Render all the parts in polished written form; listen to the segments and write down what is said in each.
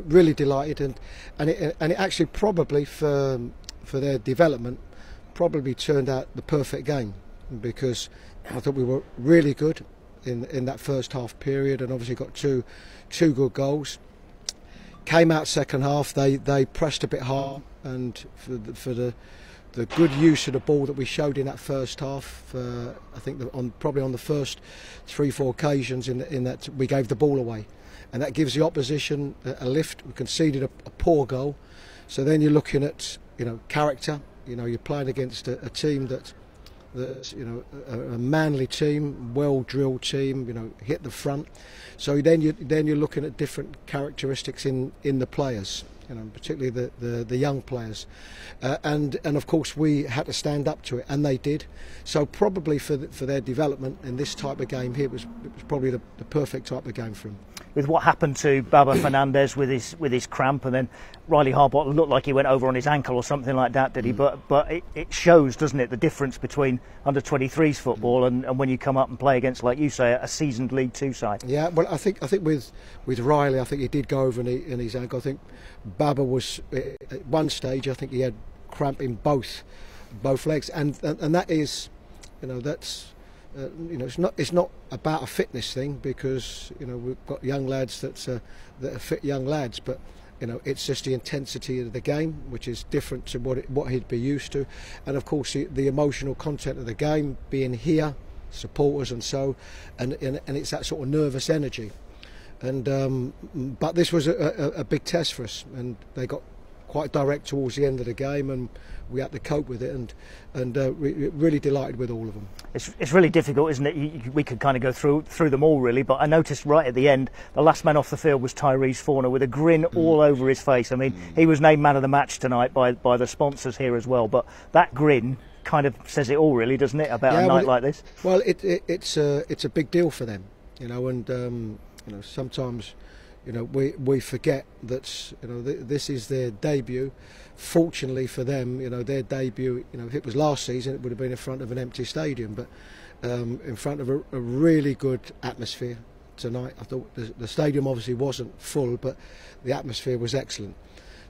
really delighted, and it actually probably for their development probably turned out the perfect game, because I thought we were really good in that first half period, and obviously got two good goals. Came out second half, they pressed a bit hard, and for the good use of the ball that we showed in that first half, I think probably on the first 3-4 occasions in that we gave the ball away, and that gives the opposition a lift. We conceded a poor goal, so then you're looking at character. You're playing against a team that's a manly team, well-drilled team. Hit the front. So then you're looking at different characteristics in the players. Particularly the young players, and of course we had to stand up to it, and they did. So probably for their development in this type of game here, it was probably the perfect type of game for them. With what happened to Baba Fernandez with his cramp, and then Riley Harbottle looked like he went over on his ankle or something like that, did he? But it shows, doesn't it, the difference between under-23s football and when you come up and play against, like you say, a seasoned League Two side. Yeah, well, I think with Riley, I think he did go over in his ankle. I think Baba was at one stage, I think he had cramp in both legs, and that is, that's. It's not about a fitness thing, because we've got young lads that are fit young lads, but it's just the intensity of the game, which is different to what he'd be used to, and of course the emotional content of the game, being here, supporters and it's that sort of nervous energy, and but this was a big test for us, and they got quite direct towards the end of the game, and we had to cope with it, and really delighted with all of them. It's really difficult, isn't it? We could kind of go through them all, really, but I noticed right at the end, the last man off the field was Tyrese Forner with a grin all over his face. I mean, he was named man of the match tonight by the sponsors here as well, but that grin kind of says it all, really, doesn't it, about a night like this? Well, it's a big deal for them, and sometimes we forget that this is their debut. Fortunately for them, their debut, if it was last season, it would have been in front of an empty stadium, but in front of a really good atmosphere tonight. I thought the stadium obviously wasn't full, but the atmosphere was excellent.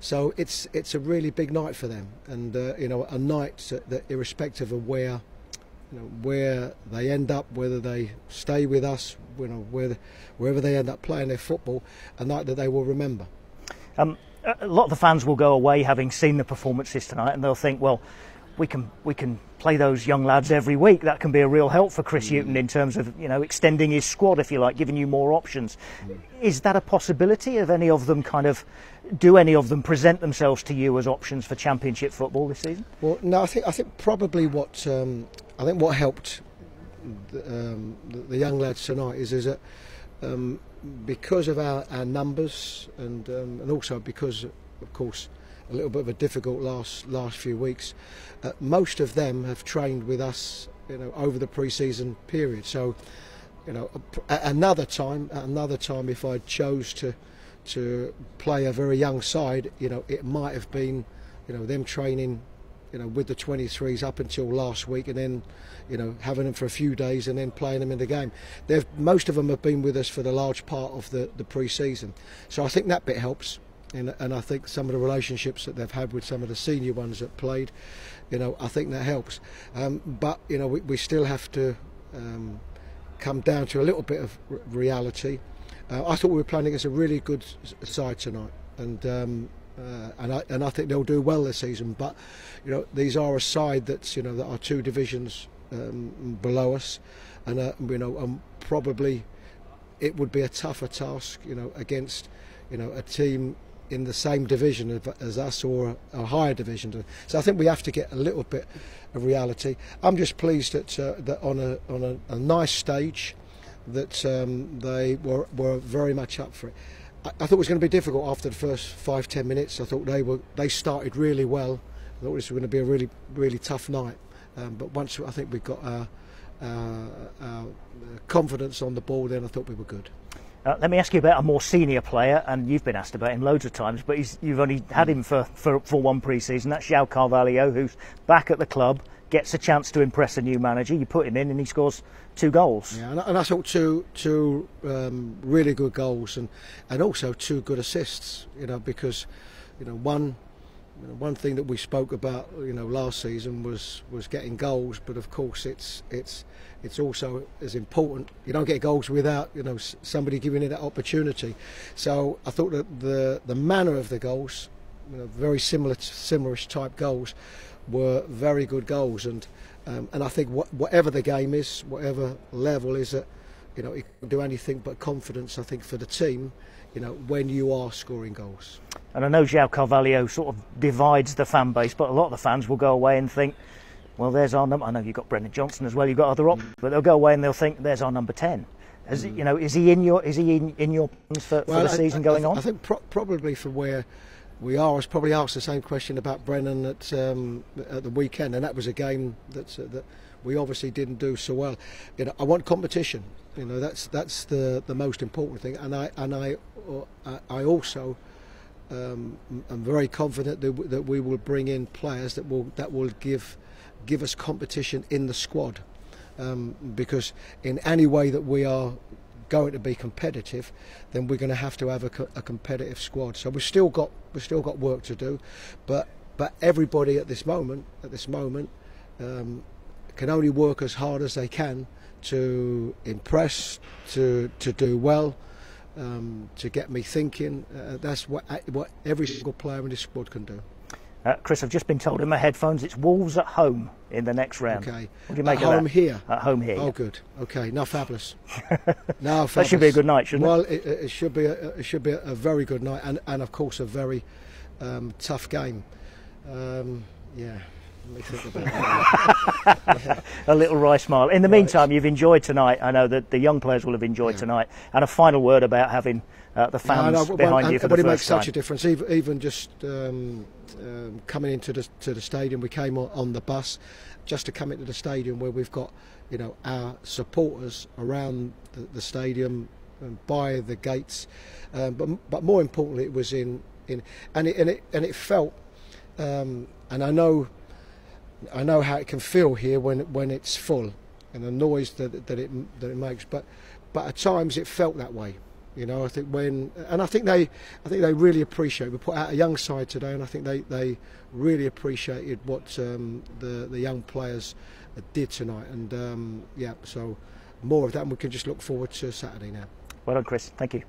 So it's a really big night for them, and a night that irrespective of where they end up, whether they stay with us, wherever they end up playing their football, a night that they will remember. A lot of the fans will go away having seen the performances tonight, and they'll think, well, we can play those young lads every week. That can be a real help for Chris Hughton in terms of extending his squad, if you like, giving you more options. Is that a possibility? Of any of them do any of them present themselves to you as options for Championship football this season? Well, no, I think probably what helped the young lads tonight is that because of our numbers, and also because, of course, a little bit of a difficult last few weeks, most of them have trained with us over the pre-season period. So another time if I chose to play a very young side, it might have been them training with the 23s up until last week, and then having them for a few days and then playing them in the game. Most of them have been with us for the large part of the pre-season, so I think that bit helps, and I think some of the relationships that they've had with some of the senior ones that played, I think that helps, but we still have to come down to a little bit of reality. I thought we were playing against a really good side tonight, and I think they'll do well this season. But these are a side that's that are 2 divisions below us, and probably it would be a tougher task against a team in the same division as us, or a higher division. So I think we have to get a little bit of reality. I'm just pleased that on a nice stage that they were very much up for it. I thought it was going to be difficult after the first 5-10 minutes. I thought they started really well. I thought this was going to be a really, really tough night. But once I think we got our confidence on the ball, then I thought we were good. Let me ask you about a more senior player, and you've been asked about him loads of times, but you've only had him for one pre-season. That's João Carvalho, who's back at the club. gets a chance to impress a new manager. You put him in and he scores 2 goals. Yeah, and I thought two really good goals and also 2 good assists. Because one thing that we spoke about last season was getting goals, but of course it's also as important. You don't get goals without somebody giving you that opportunity. So I thought that the manner of the goals, very similarish type goals, were very good goals, and I think whatever the game is, whatever level is it, it can do anything but confidence, I think, for the team, when you are scoring goals. And I know João Carvalho sort of divides the fan base, but a lot of the fans will go away and think, well, there's our number. I know you've got Brendan Johnson as well, you've got other options, but they'll go away and they'll think, there's our number 10. Is he in your plans for the season going on? I think probably for where we are, I was probably asked the same question about Brennan at the weekend, and that was a game that we obviously didn't do so well. I want competition. That's the most important thing, and I also am very confident that we will bring in players that will give us competition in the squad, because in any way that we are going to be competitive, then we're going to have a competitive squad. So we've still got work to do, but everybody at this moment can only work as hard as they can to impress, to do well, to get me thinking. That's what every single player in this squad can do. Chris, I've just been told in my headphones it's Wolves at home in the next round. Okay. What do you make at of home that? Here? At home here. Oh, yeah. good. Okay. Now, fabulous. Now, fabulous. That should be a good night, shouldn't it? Well, it should be. It should be a very good night, and of course a very tough game. Yeah. Let me think about that. Yeah. A little wry smile. In the meantime, you've enjoyed tonight. I know that the young players will have enjoyed tonight. And a final word about having the fans behind you for the first time. It makes such a difference. Even just coming into the stadium, we came on the bus just to come into the stadium where we've got our supporters around the stadium and by the gates. But more importantly, it was in and it felt and I know how it can feel here when it's full and the noise that it makes, but at times it felt that way. I think I think they really appreciate. We put out a young side today, and I think they really appreciated what the young players did tonight. And so more of that, and we can just look forward to Saturday now. Well done, Chris. Thank you.